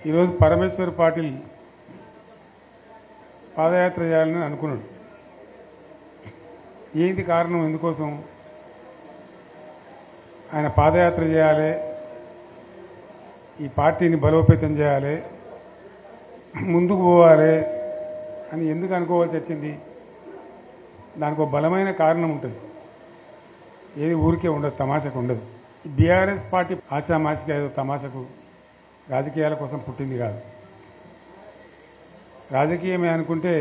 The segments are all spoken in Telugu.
ఈరోజు పరమేశ్వర్ పాటిల్ పాదయాత్ర చేయాలని అనుకున్నాడు. ఏంటి కారణం? ఎందుకోసం ఆయన పాదయాత్ర చేయాలి, ఈ పార్టీని బలోపేతం చేయాలి, ముందుకు పోవాలి అని ఎందుకు అనుకోవాల్సి వచ్చింది? దానికి ఒక బలమైన కారణం ఉంటుంది. ఏది ఊరికే ఉండదు, తమాషకు ఉండదు. బీఆర్ఎస్ పార్టీ ఆశామాషిగా ఏదో తమాషకు రాజకీయాల కోసం పుట్టింది కాదు. రాజకీయమే అనుకుంటే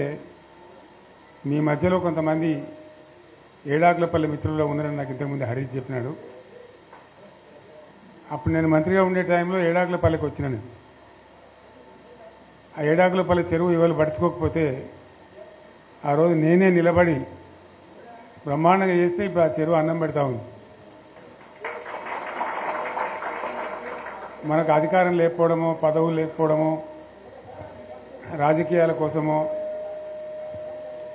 మీ మధ్యలో కొంతమంది ఏడాకులపల్లి మిత్రుల్లో ఉన్నారని నాకు ఇంతకుముందు హరీష్ చెప్పినాడు. అప్పుడు నేను మంత్రిగా ఉండే టైంలో ఏడాకులపల్లికి వచ్చినాను. ఆ ఏడాకులపల్లి చెరువు ఇవాళ పడుచుకోకపోతే ఆ రోజు నేనే నిలబడి బ్రహ్మాండంగా చేస్తే ఇప్పుడు ఆ చెరువు అన్నం పెడతా ఉంది. మనకు అధికారం లేకపోవడమో, పదవులు లేకపోవడమో, రాజకీయాల కోసమో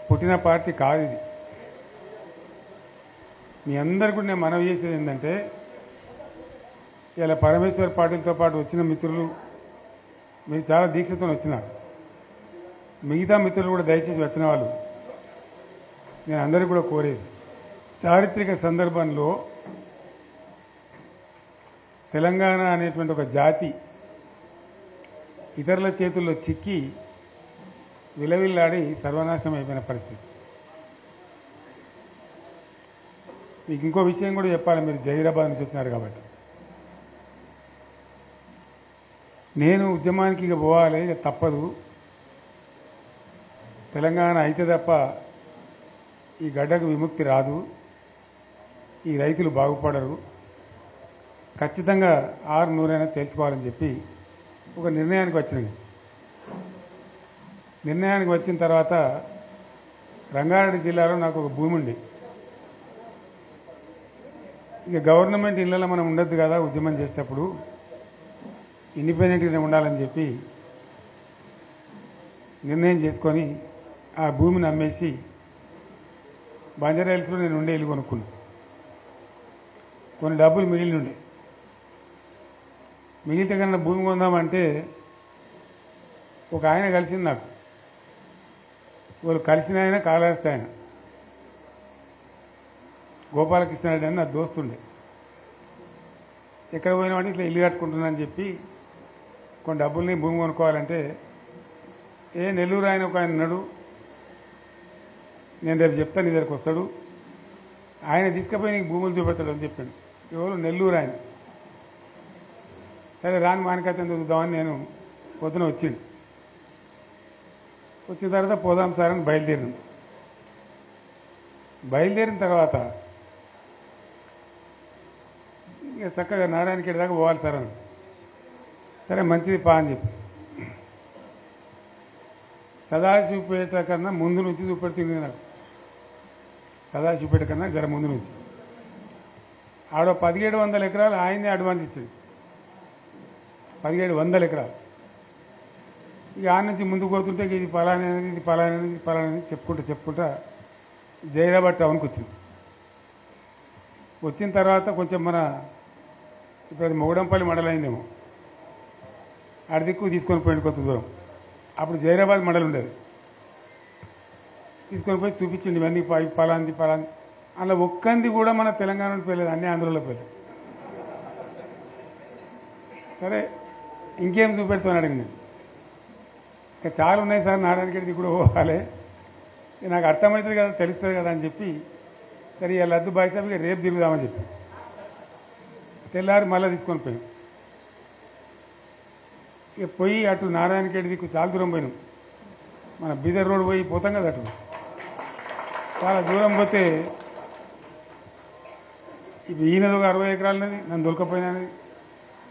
పుట్టిన పార్టీ కాదు ఇది. మీ అందరికీ కూడా నేను మనవి చేసేది ఏంటంటే, ఇలా పరమేశ్వర్ పాటిల్తో పాటు వచ్చిన మిత్రులు మీరు చాలా దీక్షతో వచ్చినారు. మిగతా మిత్రులు కూడా దయచేసి వచ్చిన వాళ్ళు నేను అందరికీ కూడా కోరేది, చారిత్రక సందర్భంలో తెలంగాణ అనేటువంటి ఒక జాతి ఇతరుల చేతుల్లో చిక్కి విలవిల్లాడి సర్వనాశనం అయిపోయిన పరిస్థితి. మీకు ఇంకో విషయం కూడా చెప్పాలి, మీరు జహీరాబాద్ నుంచి వచ్చినారు కాబట్టి. నేను ఉద్యమానికి ఇక పోవాలి, ఇక తప్పదు, తెలంగాణ అయితే తప్ప ఈ గడ్డకు విముక్తి రాదు, ఈ రైతులు బాగుపడరు, ఖచ్చితంగా 600 తేల్చుకోవాలని చెప్పి ఒక నిర్ణయానికి వచ్చినాయి. నిర్ణయానికి వచ్చిన తర్వాత రంగారెడ్డి జిల్లాలో నాకు ఒక భూమి ఉంది. ఇక గవర్నమెంట్ ఇళ్లలో మనం ఉండొద్దు కదా ఉద్యమం చేసేటప్పుడు, ఇండిపెండెంట్గానే ఉండాలని చెప్పి నిర్ణయం చేసుకొని ఆ భూమిని అమ్మేసి బంజారాహిల్స్లో నేను ఉండే ఇల్లు కొనుక్కున్నాను. కొన్ని డబ్బులు మిగిలి ఉండే, మిగిలితే కన్నా భూమి కొందామంటే ఒక ఆయన కలిసింది నాకు. వాళ్ళు కలిసిన ఆయన కాళహస్తి ఆయన గోపాలకృష్ణారెడ్డి అని నా దోస్తుండే. ఎక్కడ పోయినామంటే ఇట్లా ఇల్లు కట్టుకుంటున్నా అని చెప్పి కొన్ని డబ్బుల్ని భూమి కొనుక్కోవాలంటే, నెల్లూరు ఆయన ఒక ఆయన ఉన్నాడు, నేను రేపు చెప్తాను, నీ దగ్గరికి వస్తాడు, ఆయన తీసుకుపోయి నీకు భూములు చూపెడతాడు అని చెప్పాడు. ఎవరు? నెల్లూరు ఆయన. సరే రాని మానికైతే చూద్దామని నేను పొద్దున వచ్చింది. వచ్చిన తర్వాత పోదాం సార్ అని బయలుదేరిన తర్వాత ఇక చక్కగా నారాయణఖేడ్ దాకా పోవాలి సార్ అని. సరే మంచిది పా అని చెప్పి సదాశివపేట కన్నా ముందు నుంచి చూపెడుతుంది నాకు. సదాశివపేట కన్నా జర ముందు నుంచి ఆడ 1700 ఎకరాలు ఆయనే అడ్వాన్స్ ఇచ్చాడు. 1700 ఎకరాలు. ఇక ఆ నుంచి ముందుకు పోతుంటే ఇది పలానది, ఇది పలానది, ఇది పలానది చెప్పుకుంటా జైరాబాద్ టౌన్కి వచ్చింది. వచ్చిన తర్వాత కొంచెం ఇప్పుడు అది మొగడంపల్లి మండలైందేమో, ఆడ దిక్కు తీసుకొని పోయింది కొంత దూరం. అప్పుడు జైరాబాద్ మండలం ఉండేది. తీసుకొని పోయి చూపించింది ఇవన్నీ పలాంది. అలా ఒక్కంది కూడా మన తెలంగాణలో పోయలేదు, అన్ని ఆంధ్రలో పోయలేదు. సరే ఇంకేం చూపెడతాను అడిగింది. ఇంకా చాలా ఉన్నాయి సార్, నారాయణఖేడ్కి కూడా పోవాలి, నాకు అర్థమవుతుంది కదా, తెలుస్తుంది కదా అని చెప్పి సరే ఇలా లద్దు బాయ్సాబ్ ఇక రేపు తిరుగుదామని చెప్పి తెల్లారి మళ్ళీ తీసుకొని పోయాం. ఇక పోయి అటు నారాయణఖేడ్ దిక్కు చాలా దూరం పోయినాం. మన బీదర్ రోడ్ పోయి పోతాం కదా, అటు చాలా దూరం పోతే ఇప్పుడు ఈయనది ఒక 60 ఎకరాలన్నది నన్ను దొరకపోయినది,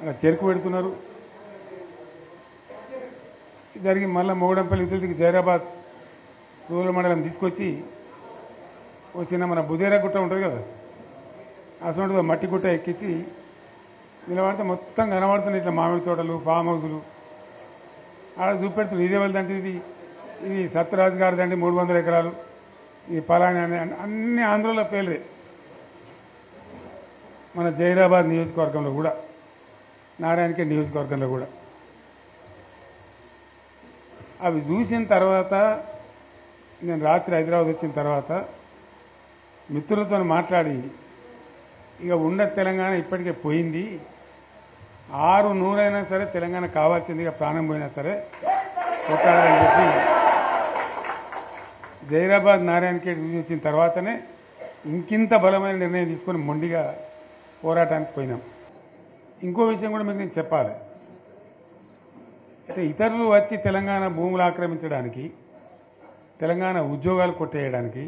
అలా చెరుకు పెడుతున్నారు. జరిగి మళ్ళీ మొగడంపల్లి ఇతరులకి జైరాబాద్ రూరల్ మండలం తీసుకొచ్చి వచ్చిన మన బుదేరా గుట్ట ఉంటుంది కదా, అసలు మట్టి గుట్ట ఎక్కించి నిలబడితే మొత్తం కనబడుతున్నాయి ఇట్లా మామిడి తోటలు, ఫామ్ హౌజులు. ఆడ చూపెడుతుంది ఇదే వాళ్ళదంటే ఇది సత్యరాజు గారిదండి 300 ఎకరాలు, ఇది పలానా అని అన్ని ఆంధ్రలో పేర్లే. మన జైరాబాద్ నియోజకవర్గంలో కూడా, నారాయణఖేడ్ నియోజకవర్గంలో కూడా అవి చూసిన తర్వాత నేను రాత్రి హైదరాబాద్ వచ్చిన తర్వాత మిత్రులతో మాట్లాడి ఇక ఉన్న తెలంగాణ ఇప్పటికే పోయింది, 600 సరే తెలంగాణ కావాల్సిందిగా ప్రాణం పోయినా సరే కొట్టాలని చెప్పి జైరాబాద్ నారాయణ ఖేడ్ చూసి వచ్చిన తర్వాతనే ఇంకింత బలమైన నిర్ణయం తీసుకొని మొండిగా పోరాటానికి పోయినాం. ఇంకో విషయం కూడా మీకు నేను చెప్పాలి. అయితే ఇతరులు వచ్చి తెలంగాణ భూములు ఆక్రమించడానికి, తెలంగాణ ఉద్యోగాలు కొట్టేయడానికి,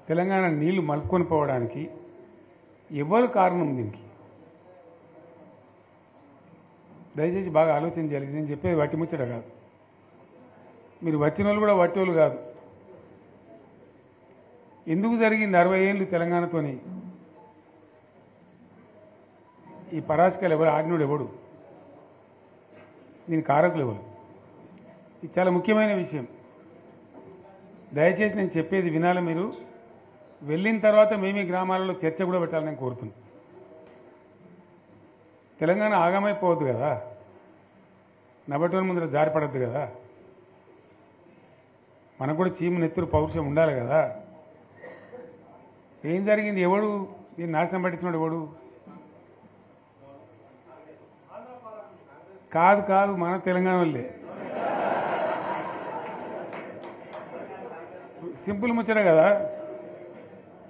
తెలంగాణ నీళ్లు మలుపుకొని పోవడానికి ఎవరు కారణం దీనికి? దయచేసి బాగా ఆలోచన చేయాలి. నేను చెప్పేది వట్టి ముచ్చట కాదు. మీరు వచ్చిన వాళ్ళు కూడా వట్టి వాళ్ళు కాదు. ఎందుకు జరిగింది 60 ఏళ్ళు తెలంగాణతోని? ఈ పరాశకాలు ఎవరు? ఆజ్ఞుడు ఎవడు? దీని కారకులు ఎవరు? ఇది చాలా ముఖ్యమైన విషయం. దయచేసి నేను చెప్పేది వినాలి. మీరు వెళ్ళిన తర్వాత మేమీ గ్రామాలలో చర్చ కూడా పెట్టాలని నేను కోరుతున్నాను. తెలంగాణ ఆగమైపోవద్దు కదా, నబటోని ముందర జారిపడద్దు కదా, మనకు కూడా చీము నెత్తురు పౌరుషం ఉండాలి కదా. ఏం జరిగింది? ఎవడు దీన్ని నాశనం పట్టించినాడు? ఎవడు? కాదు కాదు, మన తెలంగాణ వాళ్ళే. సింపుల్ ముచ్చట కదా.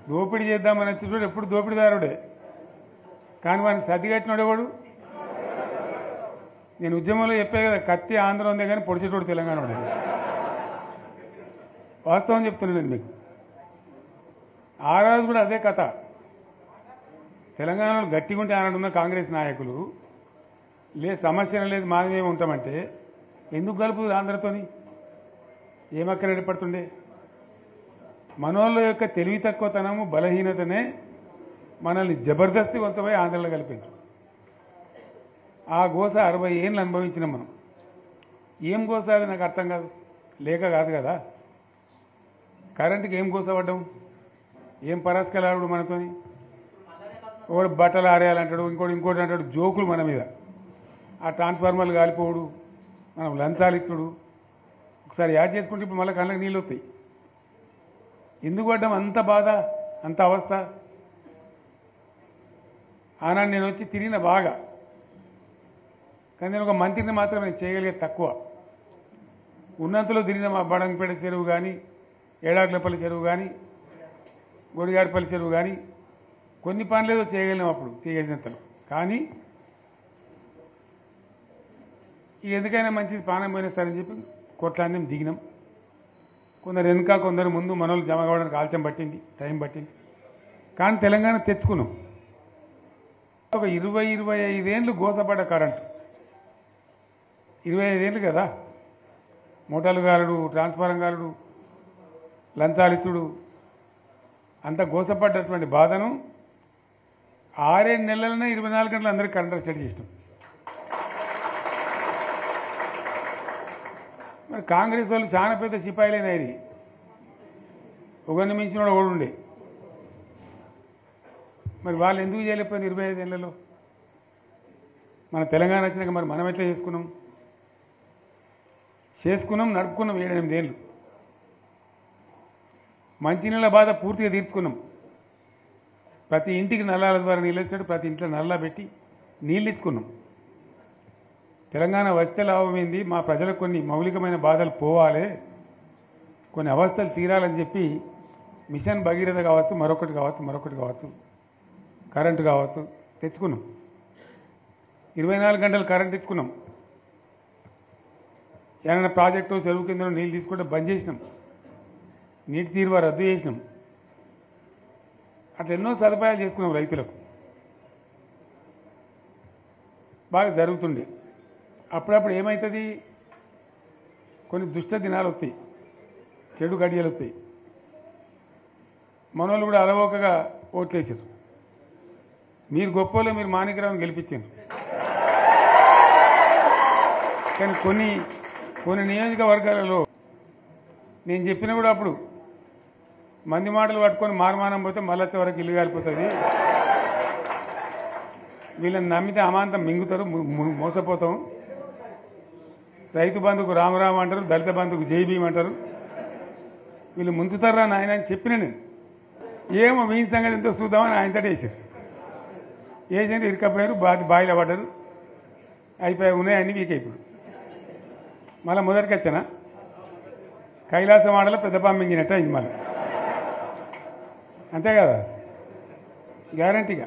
దోపిడీ చేద్దామని వచ్చేటోడు ఎప్పుడు దోపిడీదారుడే, కానీ వాడిని సర్దిగట్టినాడు ఎవడు? నేను ఉద్యమంలో చెప్పే కదా, కత్తి ఆంధ్ర ఉందే కానీ పొడిచేటోడు తెలంగాణ వాడే. వాస్తవం చెప్తున్నాను మీకు. ఆ రోజు కూడా అదే కథ. తెలంగాణలో గట్టిగా ఉంటే ఆనాడున్న కాంగ్రెస్ నాయకులు సమస్య లేదు మాది మేము ఉంటామంటే ఎందుకు కలుపుతుంది ఆంధ్రతోని? ఏమక్కడ ఏర్పడుతుండే? మనోళ్ళ యొక్క తెలివి తక్కువతనము, బలహీనతనే మనల్ని జబర్దస్తి వంచబోయి ఆంధ్రలో కలిపింది. ఆ గోస 60 ఏళ్ళు అనుభవించినాం మనం. ఏం గోస అది నాకు అర్థం కాదు. లేక కాదు కదా. కరెంటుకి ఏం గోస పడ్డాం? ఏం పరాస్కలాడు మనతోని? ఒకడు బట్టలు ఆరేయాలంటాడు, ఇంకోటి అంటాడు. జోకులు మన మీద. ఆ ట్రాన్స్ఫార్మర్లు కాలిపోవడు, మనం లంచాలు ఇచ్చుడు. ఒకసారి యాడ్ చేసుకుంటే ఇప్పుడు మళ్ళీ కళ్ళకి నీళ్ళు వస్తాయి. ఎందుకు పడ్డాం అంత బాధ, అంత అవస్థ? ఆనాడు నేను వచ్చి తిరిగిన బాగా, కానీ నేను ఒక మంత్రిని మాత్రం నేను చేయగలిగేది తక్కువ. ఉన్నంతలో తిరిగిన మా బడంగపేట చెరువు కానీ, ఏడాకులపల్లి చెరువు కానీ, గొడిగాడిపల్లి చెరువు కానీ కొన్ని పనులు ఏదో చేయగలిగినాం అప్పుడు చేసినంతలో. కానీ ఎందుకైనా మంచిది ప్రాణం పోయినా సరే అని చెప్పి కొట్లాన్ని దిగినాం. కొందరు వెనుక, కొందరు ముందు. మనోళ్ళు జమ కావడానికి ఆలస్యం పట్టింది, టైం పట్టింది. కానీ తెలంగాణ తెచ్చుకున్నాం. ఒక 20-25 ఏళ్ళు గోసపడ్డ కరెంటు. 25 ఏళ్ళు కదా. మోటార్లు గాలుడు, ట్రాన్స్ఫారం గాలుడు, లంచాలిచ్చుడు, అంత గోసపడ్డటువంటి బాధను 6-7 నెలలనే 24 గంటలు అందరికీ కరెంట్ స్టార్ట్ చేసినాం. మరి కాంగ్రెస్ వాళ్ళు చాలా పెద్ద సిపాయిలైనా ఇది. ఒకరిని మించిన వాడు ఓడుండే. మరి వాళ్ళు ఎందుకు చేయలేకపోయింది 25 ఏళ్లలో? మన తెలంగాణ వచ్చినాక మరి మనం ఎట్లా చేసుకున్నాం? నడుపుకున్నాం 7-8 ఏళ్ళు. మంచినీళ్ళ బాధ పూర్తిగా తీర్చుకున్నాం. ప్రతి ఇంటికి నల్లాల ద్వారా నీళ్ళు వచ్చాడు, ప్రతి ఇంట్లో నల్లా పెట్టి నీళ్ళు ఇచ్చుకున్నాం. తెలంగాణ వస్తే లాభమైంది, మా ప్రజలకు కొన్ని మౌలికమైన బాధలు పోవాలి, కొన్ని అవస్థలు తీరాలని చెప్పి మిషన్ భగీరథ కావచ్చు, మరొకటి కావచ్చు, కరెంటు కావచ్చు తెచ్చుకున్నాం. 24 గంటలు కరెంట్ ఇచ్చుకున్నాం. ఏమైనా ప్రాజెక్టు చెరువు కింద నీళ్ళు తీసుకుంటే బంద్ చేసినాం. నీటి తీరువ రద్దు చేసినాం. అట్లా ఎన్నో సదుపాయాలు చేసుకున్నాం రైతులకు. బాగా జరుగుతుండే. అప్పుడప్పుడు ఏమవుతుంది? కొన్ని దుష్ట దినాలు వస్తాయి, చెడు గడియలు వస్తాయి. మనోళ్ళు కూడా అలవోకగా ఓట్లేసారు. మీరు గొప్పలో మీరు మాణిక్యరావుని గెలిపించారు. కానీ కొన్ని నియోజకవర్గాలలో నేను చెప్పిన కూడా అప్పుడు మంది మాటలు పట్టుకొని మారుమానం పోతే మళ్ళీ వరకు ఇల్లు కాలిపోతుంది, వీళ్ళని నమ్మితే అమాంతం మింగుతారు, మోసపోతాం. రైతు బంధుకు రామరామ అంటారు, దళిత బంధుకు జై భీమ్ అంటారు. వీళ్ళు ముంచుతారా నాయన అని చెప్పిన నేను. ఏమో మీ సంగతి ఎంతో చూద్దామని ఆయనతో వేసారు. వేసింది ఇరుకపోయారు, బాయిలో పడ్డారు, అయిపోయి ఉన్నాయి అన్ని వీక్ అయిపోయి. మళ్ళీ మొదటికి వచ్చానా కైలాసం ఆడలో పెద్ద పాము మింగినట్టు అయింది మళ్ళీ. అంతే కదా, గ్యారంటీగా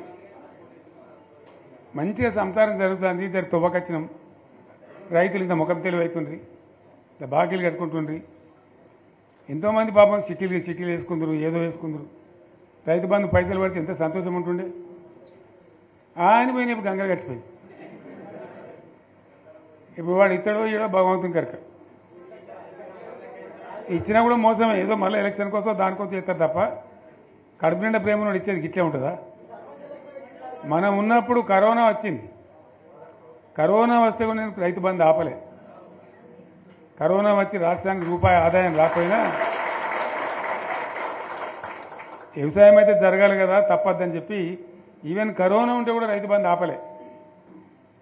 మంచిగా సంసారం జరుగుతుంది. ఇద్దరు తువ్వకొచ్చినాం, రైతులు ఇంత ముఖం తెలివి అవుతుండ్రి, ఇంత బాకీలు కట్టుకుంటుండ్రి. ఎంతోమంది పాపం సిటీలు వేసుకుందరు, ఏదో వేసుకుందరు. రైతు బంధు పైసలు పడితే ఎంత సంతోషం ఉంటుండే. ఆయన పోయిన ఇప్పుడు గంగలు గడిచిపోయింది. ఇప్పుడు వాడు ఇస్తాడో ఈడో భగవంతుని కనుక ఇచ్చినా కూడా మోసమే. ఏదో మళ్ళీ ఎలక్షన్ కోసం దానికోసం చేస్తారు తప్ప కడుపు నిండా ప్రేమను ఇచ్చేది గిట్లే ఉంటుందా? మనం ఉన్నప్పుడు కరోనా వచ్చింది. కరోనా వస్తే కూడా నేను రైతు బంధు ఆపలే. కరోనా వచ్చి రాష్ట్రానికి రూపాయి ఆదాయం రాకపోయినా వ్యవసాయం అయితే జరగాలి కదా, తప్పద్దని చెప్పి ఈవెన్ కరోనా ఉంటే కూడా రైతు బంధు ఆపలే.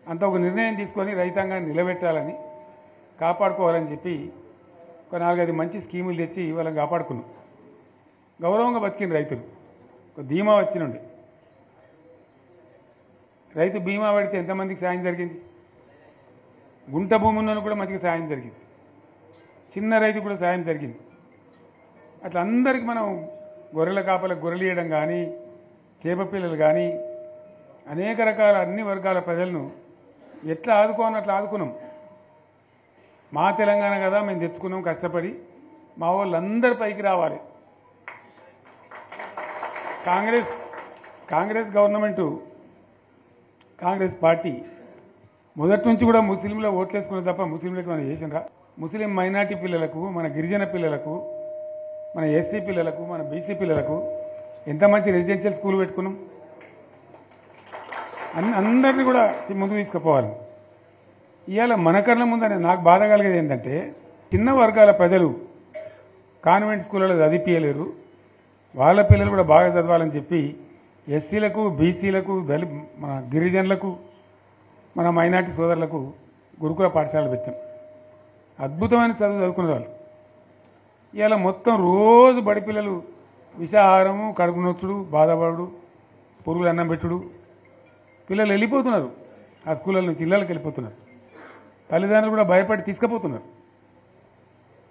అంత ఒక నిర్ణయం తీసుకొని రైతాంగాన్ని నిలబెట్టాలని, కాపాడుకోవాలని చెప్పి ఒక 4-5 మంచి స్కీములు తెచ్చి వాళ్ళని కాపాడుకున్నాం. గౌరవంగా బతికిన రైతులు ఒక ధీమా వచ్చినండి. రైతు బీమా పడితే ఎంతమందికి సాయం జరిగింది? గుంట భూమి ఉన్న కూడా మంచిగా సాయం జరిగింది, చిన్న రైతు కూడా సాయం జరిగింది. అట్లా అందరికీ మనం గొర్రెల కాపలకు గొర్రెలు ఇవ్వడం కానీ, చేప పిల్లలు కానీ, అనేక రకాల అన్ని వర్గాల ప్రజలను ఎట్లా ఆదుకోని అట్లా ఆదుకున్నాం. మా తెలంగాణ కదా మేము తెచ్చుకున్నాం కష్టపడి. మా వాళ్ళందరి పైకి రావాలి. కాంగ్రెస్ గవర్నమెంటు, కాంగ్రెస్ పార్టీ మొదటి నుంచి కూడా ముస్లింలో ఓట్లేసుకున్న తప్ప ముస్లింలకు మనం చేసినరా? ముస్లిం మైనార్టీ పిల్లలకు, మన గిరిజన పిల్లలకు, మన ఎస్సీ పిల్లలకు, మన బీసీ పిల్లలకు ఎంత మంచి రెసిడెన్షియల్ స్కూల్ పెట్టుకున్నాం. అందరినీ కూడా ముందుకు తీసుకుపోవాలి. ఇవాళ మన కళ్ళ ముందని నాకు బాధ కలిగేది ఏంటంటే, చిన్న వర్గాల ప్రజలు కాన్వెంట్ స్కూళ్ళలో చదివించలేరు, వాళ్ళ పిల్లలు కూడా బాగా చదవాలని చెప్పి ఎస్సీలకు, బీసీలకు, మన గిరిజనులకు, మన మైనార్టీ సోదరులకు గురుకుల పాఠశాలలు పెట్టాం. అద్భుతమైన చదువు చదువుకునే వాళ్ళు. ఇవాళ మొత్తం రోజు బడి పిల్లలు విషాహారము, కడుపు నొచ్చుడు, బాధపడు, పురుగులు అన్నం పెట్టుడు. పిల్లలు వెళ్ళిపోతున్నారు, ఆ స్కూళ్ళ నుంచి ఇళ్ళకి వెళ్ళిపోతున్నారు. తల్లిదండ్రులు కూడా భయపడి తీసుకుపోతున్నారు.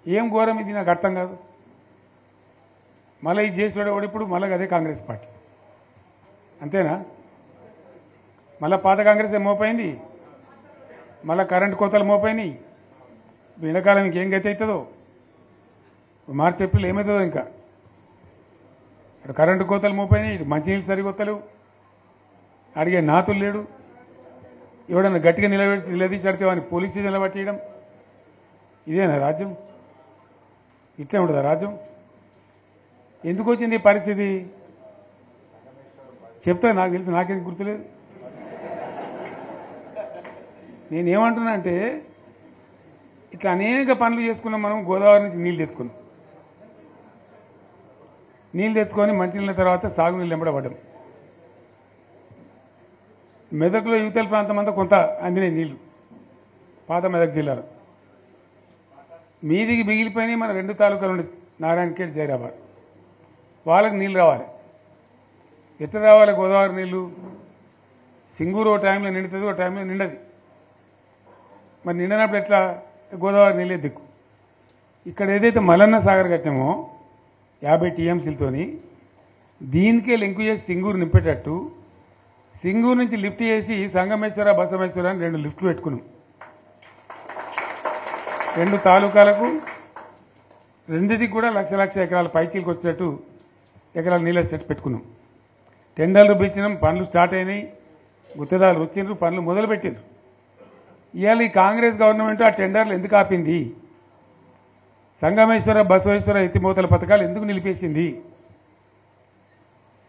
ఏం ఘోరం ఇది, నాకు అర్థం కాదు. మళ్ళీ ఇది చేసేవాడు ఇప్పుడు మళ్ళీ అదే కాంగ్రెస్ పార్టీ. అంతేనా? మళ్ళీ పాత కాంగ్రెస్ మోపోయింది, మళ్ళీ కరెంటు కోతలు మోపోయినాయి. ఎండాకాలం ఇంకేం గతి అవుతుందో, మార్చి ఏప్రిల్ ఏమవుతుందో. ఇంకా ఇక్కడ కరెంటు కోతలు మోపోయినాయి, ఇటు మంచినీళ్ళు సరికొత్తలేవు, అడిగే నాతులు లేడు. ఎవడన్నా గట్టిగా నిలదీసి అడితే వాడిని పోలీస్ స్టేషన్లో పట్టేయడం. ఇదేనా రాజ్యం? ఇట్లే ఉంటుందా రాజ్యం? ఎందుకు వచ్చింది ఈ పరిస్థితి చెప్తా. నాకు తెలుసు, నాకేం గుర్తులేదు. నేనేమంటున్నా అంటే, ఇట్లా అనేక పనులు చేసుకున్నాం మనం. గోదావరి నుంచి నీళ్ళు తెచ్చుకున్నాం, నీళ్ళు తెచ్చుకొని మంచినీళ్ళ తర్వాత సాగునీళ్ళు వెంబడబడ్డాం. మెదక్లో యువతల ప్రాంతం అంతా కొంత అందినాయి నీళ్లు, పాత మెదక్ జిల్లాలో. మీదికి మిగిలిపోయినాయి మన 2 తాలూకాలు ఉండే, నారాయణఖేడ్, జైరాబాద్. వాళ్ళకి నీళ్ళు రావాలి. ఎట్లా రావాలి గోదావరి నీళ్లు? సింగూరు ఓ టైంలో నిండుతుంది, ఓ టైంలో నిండది. మరి నిండినప్పుడు ఎట్లా? గోదావరి నీళ్ళే దిక్కు. ఇక్కడ ఏదైతే మల్లన్న సాగర్ కట్టామో 50 టీఎంసీలతోని, దీనికే లింకు చేసి సింగూరు నింపేటట్టు సింగూరు నుంచి లిఫ్ట్ చేసి సంగమేశ్వర, బసమేశ్వర అని 2 లిఫ్ట్లు పెట్టుకున్నాం. 2 తాలూకాలకు, రెండింటికి కూడా లక్ష ఎకరాల పైచీలకు వచ్చేటట్టు ఎకరాల నీళ్ళ స్టెట్ పెట్టుకున్నాం. టెండర్లు పిలిచినాం, పనులు స్టార్ట్ అయినాయి, గుత్తేదారులు వచ్చిండ్రు, పనులు మొదలుపెట్టిండ్రు. ఇవాళ ఈ కాంగ్రెస్ గవర్నమెంట్ ఆ టెండర్లు ఎందుకు ఆపింది? సంగమేశ్వర, బసవేశ్వర ఎత్తిపోతల పథకాలు ఎందుకు నిలిపేసింది?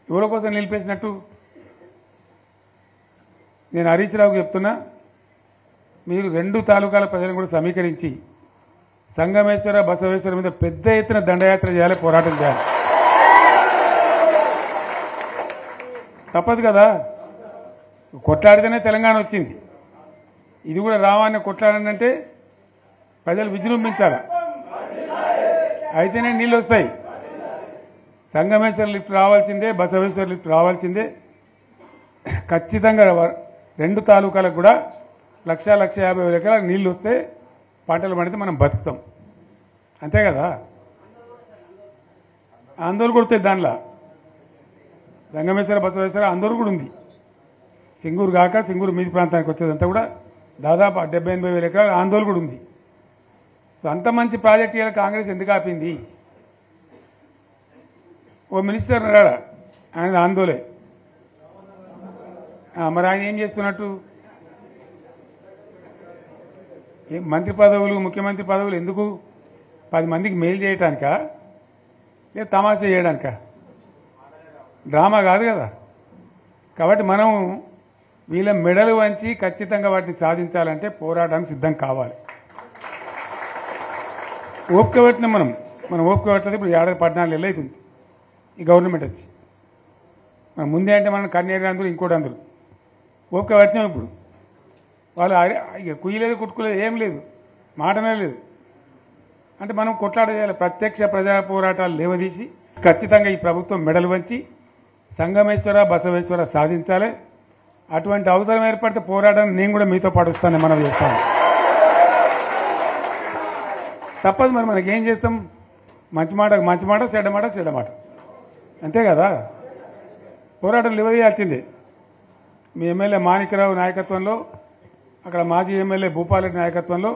ఎవరి కోసం నిలిపేసినట్టు? నేను హరీష్ రావుకి చెప్తున్నా, మీరు 2 తాలూకాల ప్రజలను కూడా సమీకరించి సంగమేశ్వర, బసవేశ్వర మీద పెద్ద ఎత్తున దండయాత్ర చేయాలి, పోరాటం చేయాలి. తప్పదు కదా, కొట్లాడితేనే తెలంగాణ వచ్చింది. ఇది కూడా రావాలని కొట్లాడంటే ప్రజలు విజృంభించాలి, అయితేనే నీళ్ళు వస్తాయి. సంగమేశ్వర లిఫ్ట్ రావాల్సిందే, బసవేశ్వర లిఫ్ట్ రావాల్సిందే. ఖచ్చితంగా 2 తాలూకాలకు కూడా 1,50,000 ఎకరాలకు నీళ్లు వస్తే పంటలు పండితే మనం బతుకుతాం. అంతే కదా? ఆందోళన కొడుతుంది దానిలో. సంగమేశ్వర బసవేశ్వర ఆందోళన కూడా ఉంది. సింగూరు కాక సింగూరు మీది ప్రాంతానికి వచ్చేదంతా కూడా దాదాపు 70,000-80,000 ఎకరాల ఆందోళన కూడా ఉంది. సో అంత మంచి ప్రాజెక్ట్ ఇవాళ కాంగ్రెస్ ఎందుకు ఆపింది? ఓ మినిస్టర్ రాడా, ఆయన ఆందోళన. మరి ఆయన ఏం చేస్తున్నట్టు? మంత్రి పదవులు, ముఖ్యమంత్రి పదవులు ఎందుకు? 10 మందికి మెయిల్ చేయడానికా, లేదా తమాషా చేయడానికా? డ్రామా కాదు కదా. కాబట్టి మనం వీళ్ళ మెడలు వంచి ఖచ్చితంగా వాటిని సాధించాలంటే పోరాటానికి సిద్ధం కావాలి. ఓపిక పట్టిన మనం ఓపిక పట్టలేదు. ఇప్పుడు 14 ఏళ్ళు అవుతుంది ఈ గవర్నమెంట్ వచ్చి. మనం ముందే అంటే మనం కన్నేరు అందరూ ఇంకోటి అందరూ ఓపిక పట్టినాం. ఇప్పుడు వాళ్ళు ఇక కుయ్యలేదు, కుట్టుకోలేదు, ఏం లేదు, మాటనే లేదు. అంటే మనం కొట్లాట చేయాలి. ప్రత్యక్ష ప్రజా పోరాటాలు లేవదీసి ఖచ్చితంగా ఈ ప్రభుత్వం మెడలు వంచి సంగమేశ్వర బసవేశ్వర సాధించాలి. అటువంటి అవసరం ఏర్పడితే పోరాటాన్ని నేను కూడా మీతో పాటు వస్తానని మనం చేస్తాను. తప్పదు. మరి మనకేం చేస్తాం? మంచి మాటకు మంచి మాట, చెడ్డ మాటకు చెడ్డ మాట, అంతే కదా. పోరాటం లేవదీయాల్సిందే. మీ ఎమ్మెల్యే మాణిక్యరావు నాయకత్వంలో, అక్కడ మాజీ ఎమ్మెల్యే భూపాలరెడ్డి నాయకత్వంలో,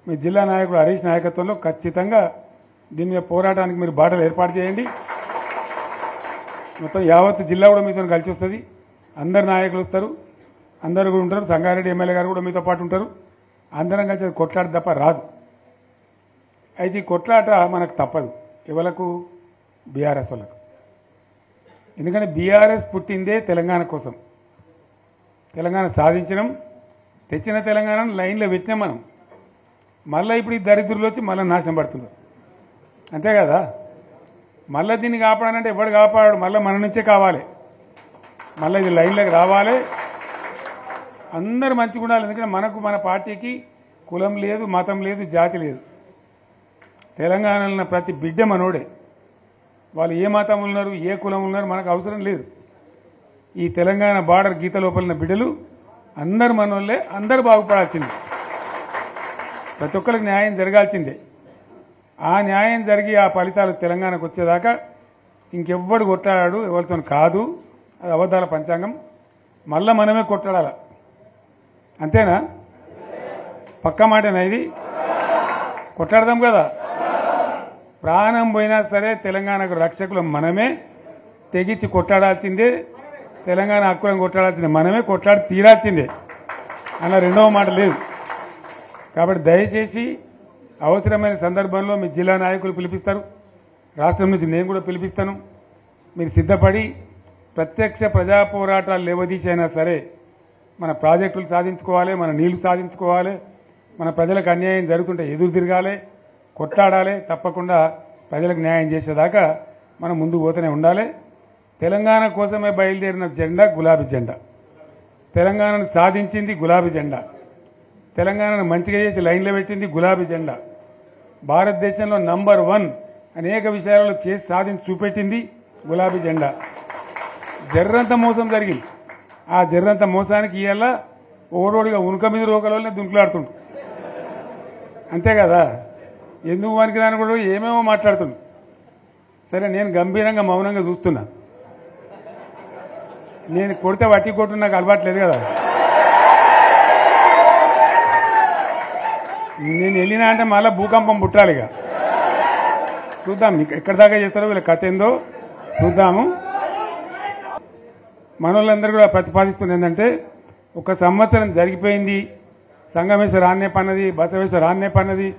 మీ జిల్లా నాయకుడు హరీష్ నాయకత్వంలో ఖచ్చితంగా దీని మీద పోరాటానికి మీరు బాటలు ఏర్పాటు చేయండి. మొత్తం యావత్ జిల్లా కూడా మీతో కలిసి వస్తుంది. అందరు నాయకులు వస్తారు, అందరు కూడా ఉంటారు. సంగారెడ్డి ఎమ్మెల్యే గారు కూడా మీతో పాటు ఉంటారు. అందరం కలిసి కొట్లాట తప్ప రాదు. అయితే ఈ కొట్లాట మనకు తప్పదు. ఎవలకు? బీఆర్ఎస్ వాళ్ళకు. ఎందుకంటే బీఆర్ఎస్ పుట్టిందే తెలంగాణ కోసం. తెలంగాణ సాధించడం, తెచ్చిన తెలంగాణను లైన్లో పెట్టినాం మనం. మళ్ళీ ఇప్పుడు ఈ దరిద్రులు వచ్చి మళ్ళీ నాశనం పడుతున్నారు, అంతే కదా. మళ్ళీ దీన్ని కాపాడాలంటే ఎవడు కాపాడు? మళ్ళీ మన నుంచే కావాలి. మళ్ళీ ఇది లైన్లోకి రావాలి. అందరూ మంచిగా ఉండాలి. ఎందుకంటే మనకు, మన పార్టీకి కులం లేదు, మతం లేదు, జాతి లేదు. తెలంగాణలో ప్రతి బిడ్డ మనోడే. వాళ్ళు ఏ మతం ఉన్నారు, ఏ కులం ఉన్నారు మనకు అవసరం లేదు. ఈ తెలంగాణ బార్డర్ గీత లోపలిన బిడ్డలు అందరు మనోళ్ళే. అందరూ బాగుపడాల్సిందే. ప్రతి ఒక్కరికి న్యాయం జరగాల్సిందే. ఆ న్యాయం జరిగి ఆ ఫలితాలు తెలంగాణకు వచ్చేదాకా ఇంకెవ్వడు కొట్లాడాడు, ఎవరితో కాదు. అది అబద్ధాల పంచాంగం. మళ్ళా మనమే కొట్లాడాల, అంతేనా? పక్క మాటేనా ఇది? కొట్లాడదాం కదా. ప్రాణం పోయినా సరే తెలంగాణకు రక్షకులు మనమే. తెగించి కొట్లాడాల్సిందే. తెలంగాణ హక్కులను కొట్లాడాల్సిందే మనమే. కొట్లాడి తీరాల్సిందే. అలా రెండవ మాట లేదు. కాబట్టి దయచేసి అవసరమైన సందర్భంలో మీ జిల్లా నాయకులు పిలిపిస్తారు, రాష్ట్రం నుంచి నేను కూడా పిలిపిస్తాను. మీరు సిద్ధపడి ప్రత్యక్ష ప్రజా పోరాటాలు లేవదీసైనా సరే మన ప్రాజెక్టులు సాధించుకోవాలి, మన నీళ్లు సాధించుకోవాలి, మన ప్రజలకు అన్యాయం జరుగుతుంటే ఎదురు తిరగాలి, కొట్లాడాలి. తప్పకుండా ప్రజలకు న్యాయం చేసేదాకా మనం ముందుకు పోతూనే ఉండాలి. తెలంగాణ కోసమే బయలుదేరిన జెండా గులాబీ జెండా. తెలంగాణను సాధించింది గులాబీ జెండా. తెలంగాణను మంచిగా చేసి లైన్లో పెట్టింది గులాబీ జెండా. భారతదేశంలో నంబర్ 1 అనేక విషయాలలో చేసి సాధించి చూపెట్టింది గులాబీ జెండా. జర్రంత మోసం జరిగింది. ఆ జర్రంత మోసానికి ఇవాళ ఓడోడిగా ఉనుక మీద రోకలోనే దుంకులాడుతుండు, అంతే కదా. ఎందుకు వానికి దాని కూడా ఏమేమో మాట్లాడుతుండు. సరే, నేను గంభీరంగా మౌనంగా చూస్తున్నా. నేను కొడితే వట్టి కొట్టు నాకు అలవాట్లేదు కదా. నేను వెళ్ళినా అంటే మళ్ళీ భూకంపం పుట్టాలిగా. చూద్దాం ఎక్కడి దాకా చేస్తారో, వీళ్ళ కథ ఏందో చూద్దాము. మనోళ్ళందరూ కూడా ప్రతిపాదిస్తుంది ఏంటంటే, 1 సంవత్సరం జరిగిపోయింది. సంగమేశ్వర ఆన్నే పన్నది, బసవేశ్వర ఆన్నే పన్నది,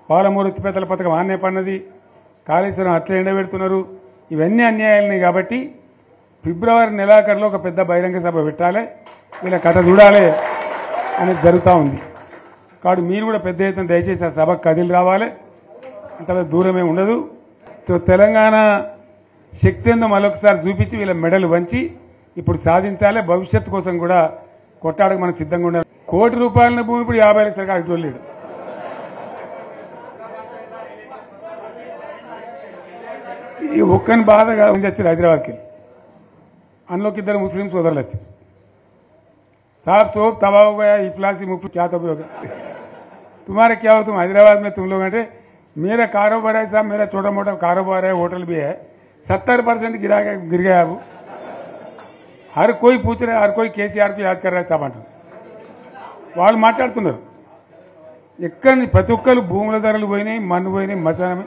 పాలమూరు ఎత్తిపోతల పథకం ఆన్నే పన్నది, కాళేశ్వరం అట్లా ఎండబెడుతున్నారు. ఇవన్నీ అన్యాయాలున్నాయి. కాబట్టి ఫిబ్రవరి నెలాఖరులో ఒక పెద్ద బహిరంగ సభ పెట్టాలి, వీళ్ళ కథ చూడాలి అనేది జరుగుతూ ఉంది. కాబట్టి మీరు కూడా పెద్ద ఎత్తున దయచేసి ఆ సభకు కదిలి రావాలి. అంత దూరమే ఉండదు. తెలంగాణ శక్తి ఏందో మరొకసారి చూపించి వీళ్ళ మెడలు వంచి ఇప్పుడు సాధించాలి. భవిష్యత్తు కోసం కూడా కొట్టాడకు మనం సిద్ధంగా ఉండాలి. ₹1 కోటి భూమి ఇప్పుడు 50 లక్షల కాడికి వెళ్ళాడు. ఈ ఒక్కని బాధగా వచ్చారు హైదరాబాద్కి. అందులోకి ఇద్దరు ముస్లిం సోదరులు వచ్చారు. साहब सोप तबाह हो गया, इफलासी मुफ्त क्या तबाह होगा, तुम्हारे क्या हो, तुम हैदराबाद में तुम लोग हैं. मेरा कारोबार है साहब, मेरा छोटा मोटा कारोबार है, होटल भी है, 70% गिर गया अब. हर कोई पूछ रहा है, हर कोई केसीआर को याद कर रहा है साहब अंటారు. వాళ్ళు మాట్లాడుతున్నారు. ఎక్కడ ప్రతి ఒక్కరు భూముల ధరలు పోయినాయి, మన్ను పోయినాయి, మసానం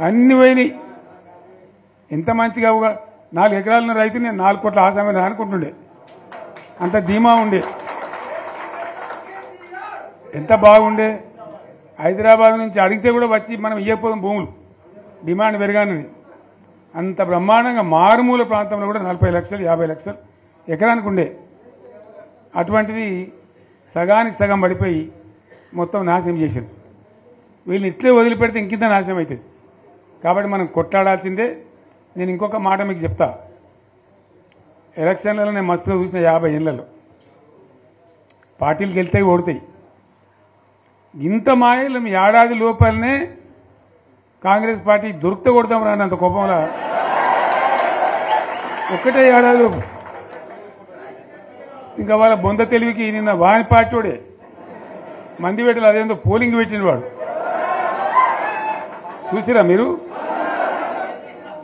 అన్ని పోయినాయి. ఎంత మంచిగా 4 ఎకరాల రైతు నేను 4 కోట్ల ఆసామని అనుకుంటుండే, అంత ధీమా ఉండే, ఎంత బాగుండే. హైదరాబాద్ నుంచి అడిగితే కూడా వచ్చి మనం ఇవ్వకపోదాం భూములు, డిమాండ్ పెరగానని. అంత బ్రహ్మాండంగా మారుమూల ప్రాంతంలో కూడా 40 లక్షలు 50 లక్షలు ఎకరానికి ఉండే. అటువంటిది సగానికి సగం పడిపోయి మొత్తం నాశనం చేశారు. వీళ్ళని ఇట్లే వదిలిపెడితే ఇంకింత నాశనం అవుతుంది. కాబట్టి మనం కొట్లాడాల్సిందే. నేను ఇంకొక మాట మీకు చెప్తా. ఎలక్షన్లలో నేను మస్తుగా చూసిన 50 ఏళ్లలో పార్టీలు గెలుతాయి, ఓడతాయి. ఇంత మాయలు మీ ఏడాది లోపలనే కాంగ్రెస్ పార్టీ దొరికితే కొడతాం రానంత కోపంలో ఒక్కటే ఏడాది లోపు. ఇంకా వాళ్ళ బొంద తెలివికి నిన్న వాని పార్టీడే మంది పెట్టాలి, అదేందో పోలింగ్ పెట్టిన వాడు చూసిరా మీరు.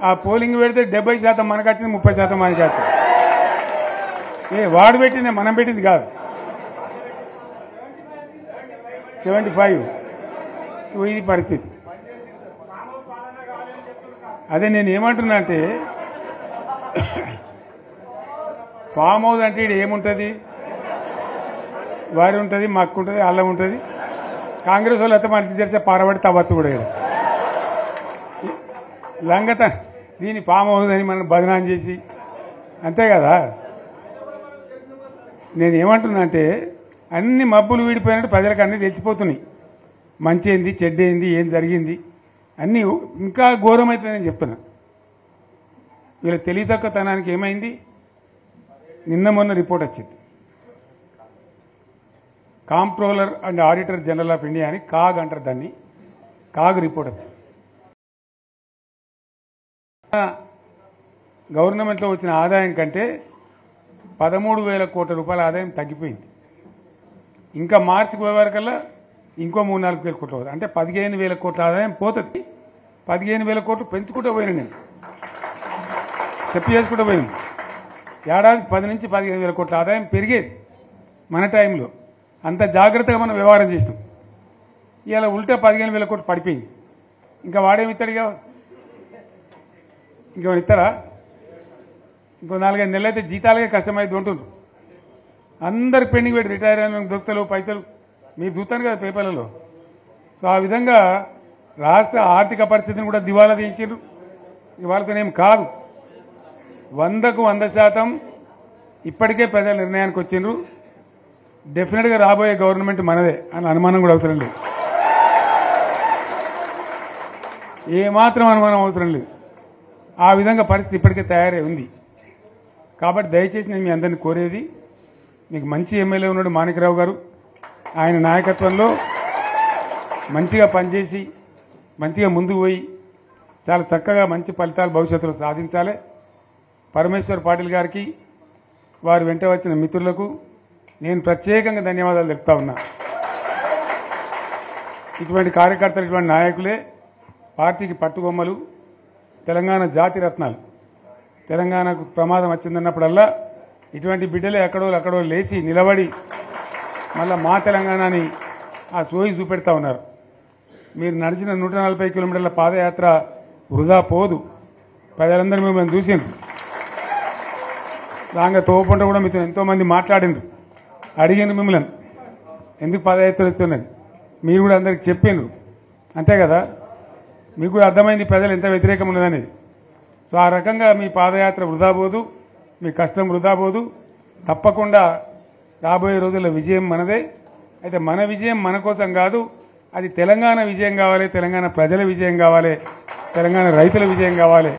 ఆ పోలింగ్ పెడితే 70% మనకు వచ్చింది, 30% మనకి వచ్చింది. వాడు పెట్టిందే, మనం పెట్టింది కాదు. 75 ఇది పరిస్థితి. అదే నేను ఏమంటున్నా అంటే, ఫామ్ హౌస్ అంటే ఇది ఏముంటుంది, వారి ఉంటుంది, మక్కు ఉంటుంది, అల్లం ఉంటుంది. కాంగ్రెస్ వాళ్ళు అయితే మనిషి తెరిచే పారబడి తవ్వచ్చు కూడా లంగత. దీన్ని ఫామ్ హౌస్ అని మనం బదనాం చేసి అంతే కదా. నేను ఏమంటున్నా అంటే, అన్ని మబ్బులు వీడిపోయినట్టు ప్రజలకు అన్నీ తెచ్చిపోతున్నాయి. మంచి ఏంది, చెడ్డ ఏంది, ఏం జరిగింది అన్నీ ఇంకా ఘోరమవుతుందని చెప్తున్నా. వీళ్ళ తెలివితక్కువతనానికి ఏమైంది, నిన్న మొన్న రిపోర్ట్ వచ్చింది. Comptroller and auditor general of India అని కాగ్ అంటారు దాన్ని. కాగ్ రిపోర్ట్ వచ్చింది. గవర్నమెంట్లో వచ్చిన ఆదాయం కంటే 13,000 కోట్ల రూపాయల ఆదాయం తగ్గిపోయింది. ఇంకా మార్చికి పోయే వరకల్లా ఇంకో 3-4 వేల కోట్లు అవుతుంది. అంటే 15,000 కోట్ల ఆదాయం పోతుంది. 15,000 కోట్లు పెంచుకుంటూ పోయినా నేను చెప్పి చేసుకుంటూ పోయినాం. ఏడాదికి 10 నుంచి 15,000 కోట్ల ఆదాయం పెరిగేది మన టైంలో. అంత జాగ్రత్తగా మనం వ్యవహారం చేసినాం. ఇవాళ ఉల్టా 15,000 కోట్లు పడిపోయింది. ఇంకా వాడేమి ఇస్తాడుగా, ఇంకేమైనా ఇస్తారా? ఇంకో 4-5 నెలలు అయితే జీతాలకే కష్టమైంది ఉంటుండ్రు. అందరు పెండింగ్ పెట్టి రిటైర్ అయిన దొరుకుతలు పైసలు మీరు చూస్తాను కదా పేపర్లలో. సో ఆ విధంగా రాష్ట్ర ఆర్థిక పరిస్థితిని కూడా దివాలా తీయించారు. ఇవాళతోనేం కాదు, 100కు 100% ఇప్పటికే ప్రజల నిర్ణయానికి వచ్చిండ్రు. డెఫినెట్గా రాబోయే గవర్నమెంట్ మనదే అని అనుమానం కూడా అవసరం లేదు, ఏమాత్రం అనుమానం అవసరం లేదు. ఆ విధంగా పరిస్థితి ఇప్పటికే తయారై ఉంది. కాబట్టి దయచేసి నేను మీ అందరినీ కోరేది, మీకు మంచి ఎమ్మెల్యే ఉన్నాడు మాణిక్రావు గారు, ఆయన నాయకత్వంలో మంచిగా పనిచేసి మంచిగా ముందుకు పోయి చాలా చక్కగా మంచి ఫలితాలు భవిష్యత్తులో సాధించాలి. పరమేశ్వర్ పాటిల్ గారికి, వారి వెంట వచ్చిన మిత్రులకు నేను ప్రత్యేకంగా ధన్యవాదాలు చెప్తా ఉన్నా. ఇటువంటి కార్యకర్తలు, ఇటువంటి నాయకులే పార్టీకి పట్టుకొమ్మలు, తెలంగాణ జాతి రత్నాలు. తెలంగాణకు ప్రమాదం వచ్చిందన్నప్పుడల్లా ఇటువంటి బిడ్డలే అక్కడో లేచి నిలబడి మళ్ళా మా తెలంగాణని ఆ సోయి చూపెడతా ఉన్నారు. మీరు నడిచిన 140 కిలోమీటర్ల పాదయాత్ర వృధా పోదు. ప్రజలందరూ మిమ్మల్ని చూసిండ్రు. దాంగా తోపంట కూడా మీతో ఎంతోమంది మాట్లాడిండ్రు, అడిగిండ్రు మిమ్మల్ని ఎందుకు పాదయాత్ర ఇస్తున్నది. మీరు కూడా అందరికి చెప్పిండ్రు, అంతే కదా. మీకు కూడా అర్థమైంది ప్రజలు ఎంత వ్యతిరేకం ఉన్నదనేది. సో ఆ రకంగా మీ పాదయాత్ర వృధా పోదు, మీ కష్టం వృధా పోదు. తప్పకుండా రాబోయే రోజుల్లో విజయం మనదే. అయితే మన విజయం మన కోసం కాదు, అది తెలంగాణ విజయం కావాలి, తెలంగాణ ప్రజల విజయం కావాలి, తెలంగాణ రైతుల విజయం కావాలి.